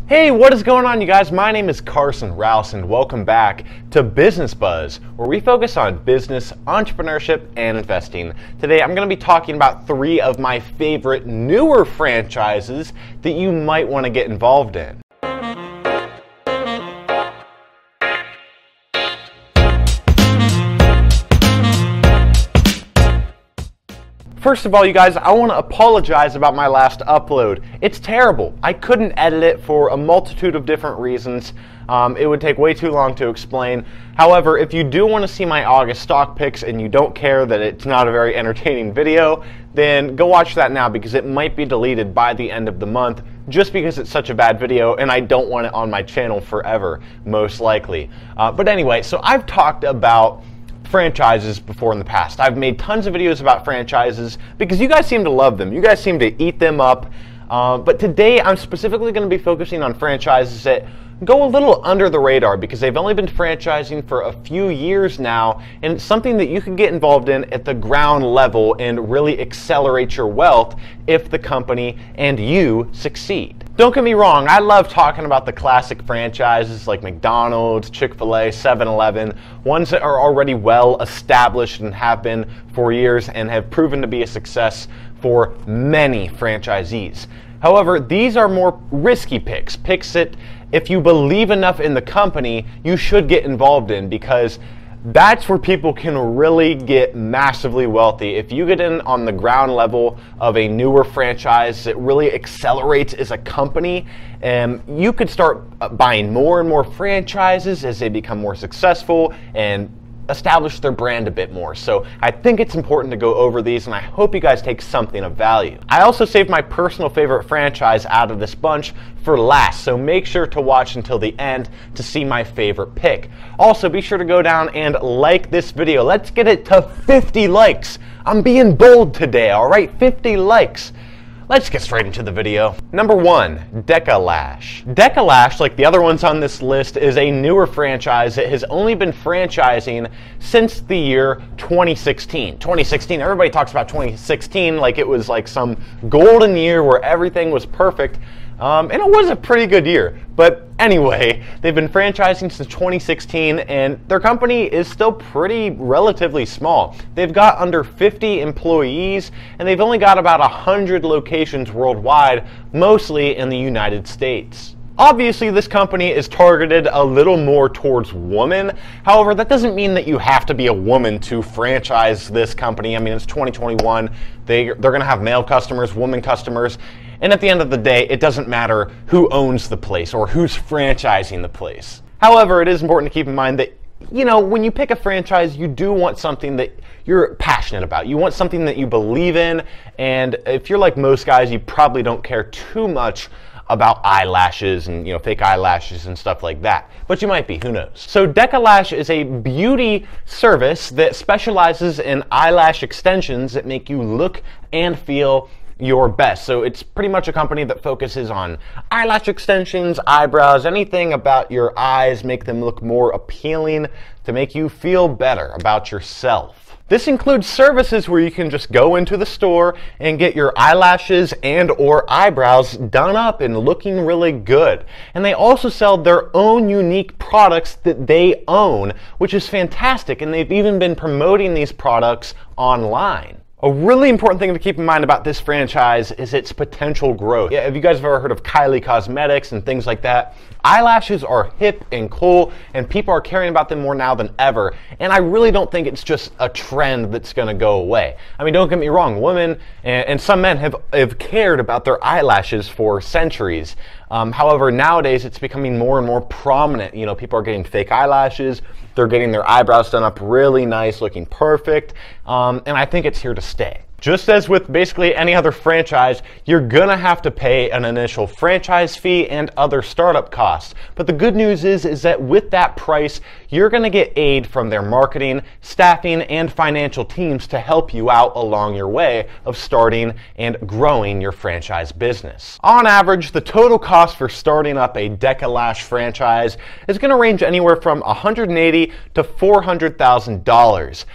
Hey, what is going on, you guys? My name is Carson Rouse and welcome back to Business Buzz, where we focus on business, entrepreneurship, and investing. Today I'm going to be talking about 3 of my favorite newer franchises that you might want to get involved in. First of all, you guys, I want to apologize about my last upload. It's terrible. I couldn't edit it for a multitude of different reasons. It would take way too long to explain. However, if you do want to see my August stock picks and you don't care that it's not a very entertaining video, then go watch that now because it might be deleted by the end of the month just because it's such a bad video and I don't want it on my channel forever, most likely. But anyway, so I've talked about franchises before in the past. I've made tons of videos about franchises because you guys seem to love them. You guys seem to eat them up. But today I'm specifically going to be focusing on franchises that go a little under the radar because they've only been franchising for a few years now, and it's something that you can get involved in at the ground level and really accelerate your wealth if the company and you succeed. Don't get me wrong, I love talking about the classic franchises like McDonald's, Chick-fil-A, 7-Eleven, ones that are already well established and have been for years and have proven to be a success for many franchisees. However, these are more risky picks that if you believe enough in the company, you should get involved in because that's where people can really get massively wealthy. If you get in on the ground level of a newer franchise that really accelerates as a company, you could start buying more and more franchises as they become more successful and establish their brand a bit more. So I think it's important to go over these and I hope you guys take something of value. I also saved my personal favorite franchise out of this bunch for last, so make sure to watch until the end to see my favorite pick. Also, be sure to go down and like this video. Let's get it to 50 likes. I'm being bold today, all right? 50 likes. Let's get straight into the video. Number 1, Decalash. Decalash, like the other ones on this list, is a newer franchise that has only been franchising since the year 2016. 2016, everybody talks about 2016 like it was like some golden year where everything was perfect. And it was a pretty good year. But anyway, they've been franchising since 2016 and their company is still pretty relatively small. They've got under 50 employees and they've only got about 100 locations worldwide, mostly in the United States. Obviously, this company is targeted a little more towards women. However, that doesn't mean that you have to be a woman to franchise this company. I mean, it's 2021. They're going to have male customers, women customers. And at the end of the day, it doesn't matter who owns the place or who's franchising the place. However, it is important to keep in mind that, you know, when you pick a franchise, you do want something that you're passionate about. You want something that you believe in. And if you're like most guys, you probably don't care too much about eyelashes and, you know, fake eyelashes and stuff like that. But you might be, who knows? So Decalash is a beauty service that specializes in eyelash extensions that make you look and feel your best. So it's pretty much a company that focuses on eyelash extensions, eyebrows, anything about your eyes, make them look more appealing to make you feel better about yourself. This includes services where you can just go into the store and get your eyelashes and or eyebrows done up and looking really good. And they also sell their own unique products that they own, which is fantastic. And they've even been promoting these products online. A really important thing to keep in mind about this franchise is its potential growth. Yeah, have you guys ever heard of Kylie Cosmetics and things like that? Eyelashes are hip and cool and people are caring about them more now than ever. And I really don't think it's just a trend that's gonna go away. I mean, don't get me wrong, women and some men have cared about their eyelashes for centuries. However, nowadays it's becoming more and more prominent. You know, people are getting fake eyelashes, they're getting their eyebrows done up really nice, looking perfect, and I think it's here to stay. Just as with basically any other franchise, you're gonna have to pay an initial franchise fee and other startup costs. But the good news is that with that price, you're gonna get aid from their marketing, staffing, and financial teams to help you out along your way of starting and growing your franchise business. On average, the total cost for starting up a Decalash franchise is gonna range anywhere from $180,000 to $400,000.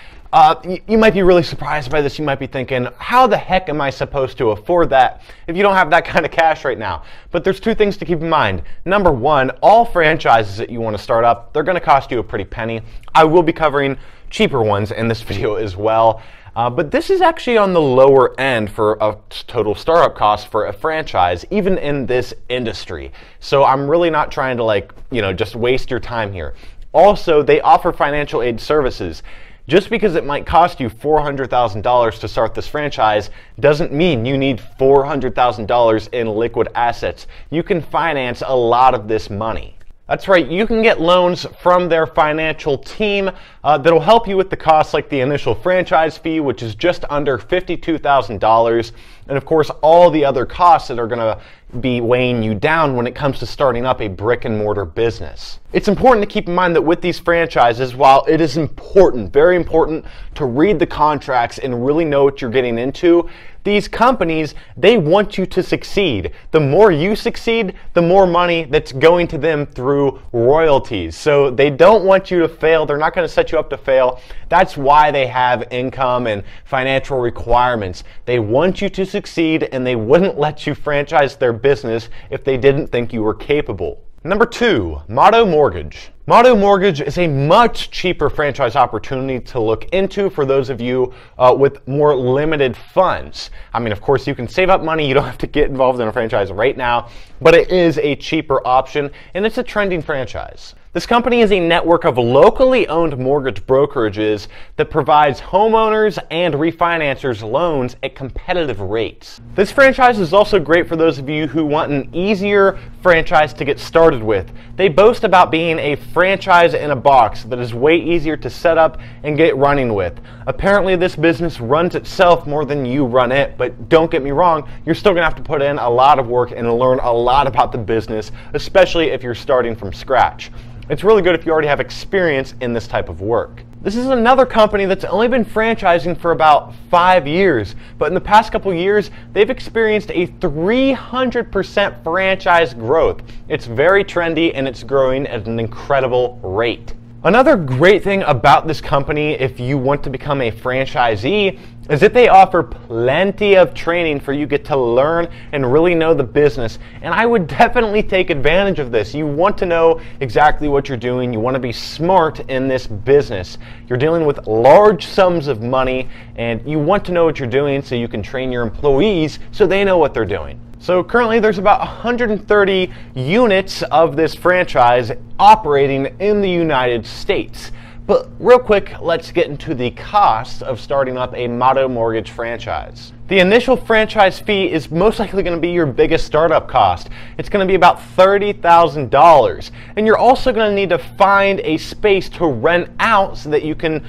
You might be really surprised by this. You might be thinking, how the heck am I supposed to afford that if you don't have that kind of cash right now? But there's two things to keep in mind. Number one, all franchises that you want to start up, they're going to cost you a pretty penny. I will be covering cheaper ones in this video as well. But this is actually on the lower end for a total startup cost for a franchise, even in this industry. So I'm really not trying to just waste your time here. Also, they offer financial aid services. Just because it might cost you $400,000 to start this franchise doesn't mean you need $400,000 in liquid assets. You can finance a lot of this money. That's right, you can get loans from their financial team that'll help you with the costs like the initial franchise fee, which is just under $52,000, and of course all the other costs that are going to be weighing you down when it comes to starting up a brick and mortar business. It's important to keep in mind that with these franchises, while it is important, very important to read the contracts and really know what you're getting into, these companies, they want you to succeed. The more you succeed, the more money that's going to them through royalties. So they don't want you to fail. They're not going to set you up to fail. That's why they have income and financial requirements. They want you to succeed, and they wouldn't let you franchise their business if they didn't think you were capable. Number two, Motto Mortgage. Motto Mortgage is a much cheaper franchise opportunity to look into for those of you with more limited funds. I mean, of course, you can save up money. You don't have to get involved in a franchise right now, but it is a cheaper option, and it's a trending franchise. This company is a network of locally owned mortgage brokerages that provides homeowners and refinancers loans at competitive rates. This franchise is also great for those of you who want an easier franchise to get started with. They boast about being a franchise in a box that is way easier to set up and get running with. Apparently this business runs itself more than you run it, but don't get me wrong, you're still going to have to put in a lot of work and learn a lot about the business, especially if you're starting from scratch. It's really good if you already have experience in this type of work. This is another company that's only been franchising for about 5 years, but in the past couple years, they've experienced a 300% franchise growth. It's very trendy and it's growing at an incredible rate. Another great thing about this company, if you want to become a franchisee, is that they offer plenty of training for you to get to learn and really know the business. And I would definitely take advantage of this. You want to know exactly what you're doing. You want to be smart in this business. You're dealing with large sums of money, and you want to know what you're doing so you can train your employees so they know what they're doing. So currently there's about 130 units of this franchise operating in the United States. But real quick, let's get into the cost of starting up a Motto Mortgage franchise. The initial franchise fee is most likely going to be your biggest startup cost. It's going to be about $30,000. And you're also going to need to find a space to rent out so that you can,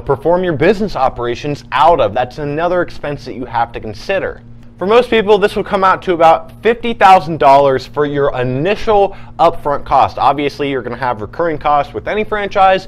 perform your business operations out of. That's another expense that you have to consider. For most people, this will come out to about $50,000 for your initial upfront cost. Obviously, you're going to have recurring costs with any franchise,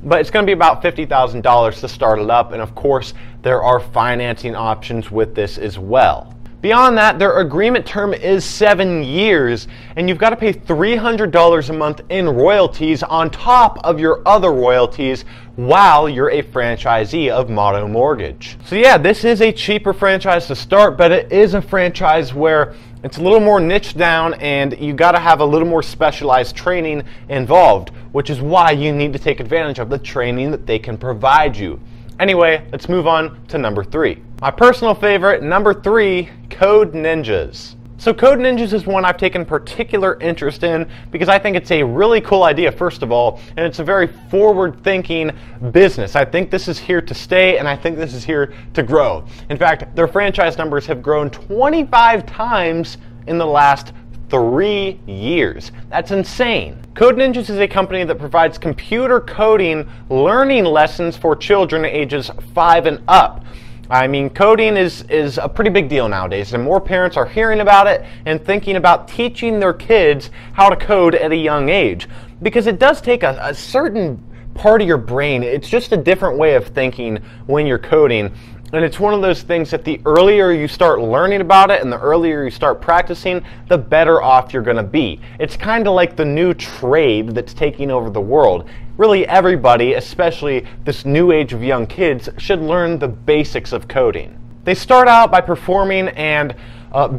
but it's going to be about $50,000 to start it up. And of course, there are financing options with this as well. Beyond that, their agreement term is 7 years, and you've got to pay $300 a month in royalties on top of your other royalties while you're a franchisee of Motto Mortgage. So yeah, this is a cheaper franchise to start, but it is a franchise where it's a little more niche down and you got to have a little more specialized training involved, which is why you need to take advantage of the training that they can provide you. Anyway, let's move on to number 3. My personal favorite, number 3, Code Ninjas. So Code Ninjas is one I've taken particular interest in because I think it's a really cool idea, first of all, and it's a very forward-thinking business. I think this is here to stay, and I think this is here to grow. In fact, their franchise numbers have grown 25 times in the last 3 years. That's insane. Code Ninjas is a company that provides computer coding learning lessons for children ages 5 and up. I mean, coding is a pretty big deal nowadays, and more parents are hearing about it and thinking about teaching their kids how to code at a young age, because it does take a certain part of your brain. It's just a different way of thinking when you're coding. And it's one of those things that the earlier you start learning about it and the earlier you start practicing, the better off you're going to be. It's kind of like the new trade that's taking over the world. Really, everybody, especially this new age of young kids, should learn the basics of coding. They start out by performing and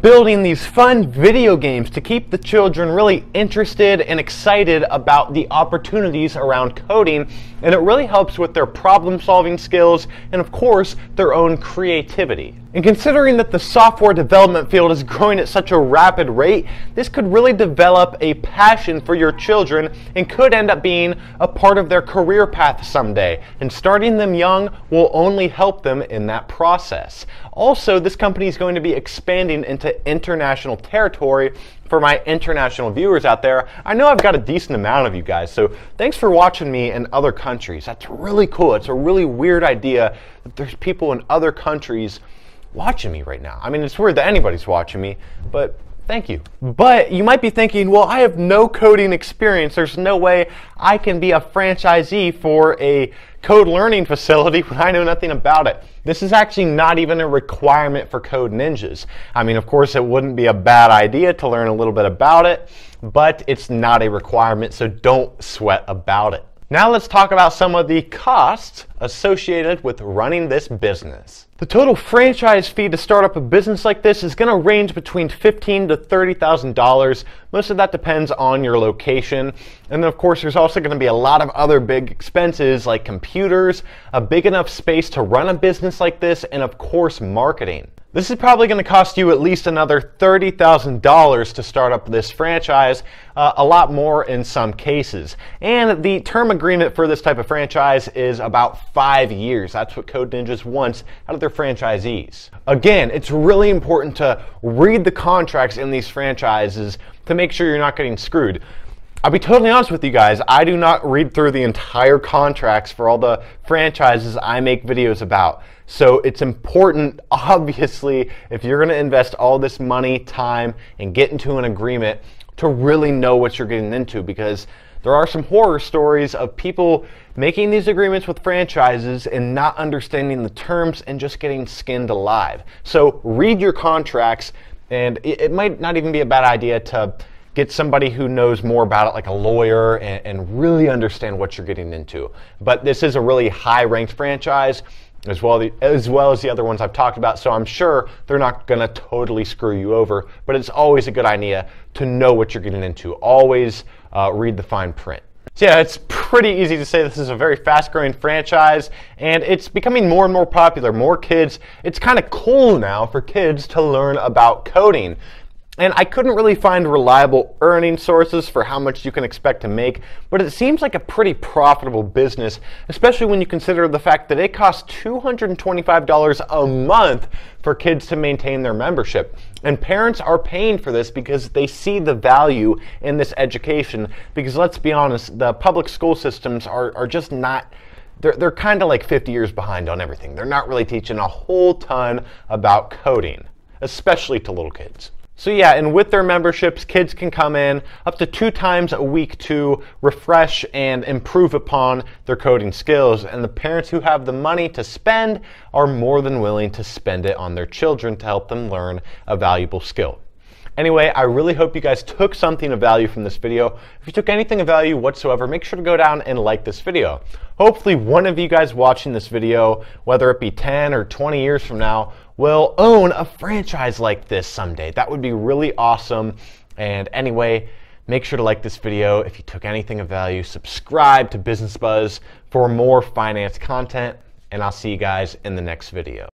building these fun video games to keep the children really interested and excited about the opportunities around coding, and it really helps with their problem-solving skills and, of course, their own creativity. And considering that the software development field is growing at such a rapid rate, this could really develop a passion for your children and could end up being a part of their career path someday. And starting them young will only help them in that process. Also, this company is going to be expanding into international territory. For my international viewers out there, I know I've got a decent amount of you guys, so thanks for watching me in other countries. That's really cool. It's a really weird idea that there's people in other countries watching me right now. I mean, it's weird that anybody's watching me, but thank you. But you might be thinking, well, I have no coding experience. There's no way I can be a franchisee for a code learning facility when I know nothing about it. This is actually not even a requirement for Code Ninjas. I mean, of course, it wouldn't be a bad idea to learn a little bit about it, but it's not a requirement, so don't sweat about it. Now let's talk about some of the costs associated with running this business. The total franchise fee to start up a business like this is going to range between $15,000 to $30,000. Most of that depends on your location. And then of course there's also going to be a lot of other big expenses like computers, a big enough space to run a business like this, and of course marketing. This is probably going to cost you at least another $30,000 to start up this franchise, a lot more in some cases. And the term agreement for this type of franchise is about 5 years. That's what Code Ninjas wants out of their franchisees. Again, it's really important to read the contracts in these franchises to make sure you're not getting screwed. I'll be totally honest with you guys, I do not read through the entire contracts for all the franchises I make videos about. So it's important, obviously, if you're going to invest all this money, time, and get into an agreement, to really know what you're getting into, because there are some horror stories of people making these agreements with franchises and not understanding the terms and just getting skinned alive. So read your contracts, and it might not even be a bad idea to get somebody who knows more about it, like a lawyer, and really understand what you're getting into. But this is a really high-ranked franchise, as well as the other ones I've talked about, so I'm sure they're not going to totally screw you over, but it's always a good idea to know what you're getting into. Always read the fine print. So yeah, it's pretty easy to say this is a very fast-growing franchise, and it's becoming more and more popular. More kids, it's kind of cool now for kids to learn about coding. And I couldn't really find reliable earning sources for how much you can expect to make, but it seems like a pretty profitable business, especially when you consider the fact that it costs $225 a month for kids to maintain their membership. And parents are paying for this because they see the value in this education, because let's be honest, the public school systems are just not, they're kind of like 50 years behind on everything. They're not really teaching a whole ton about coding, especially to little kids. So yeah, and with their memberships, kids can come in up to 2 times a week to refresh and improve upon their coding skills. And the parents who have the money to spend are more than willing to spend it on their children to help them learn a valuable skill. Anyway, I really hope you guys took something of value from this video. If you took anything of value whatsoever, make sure to go down and like this video. Hopefully one of you guys watching this video, whether it be 10 or 20 years from now, will own a franchise like this someday. That would be really awesome. And anyway, make sure to like this video. If you took anything of value, subscribe to BusinessBuzz for more finance content, and I'll see you guys in the next video.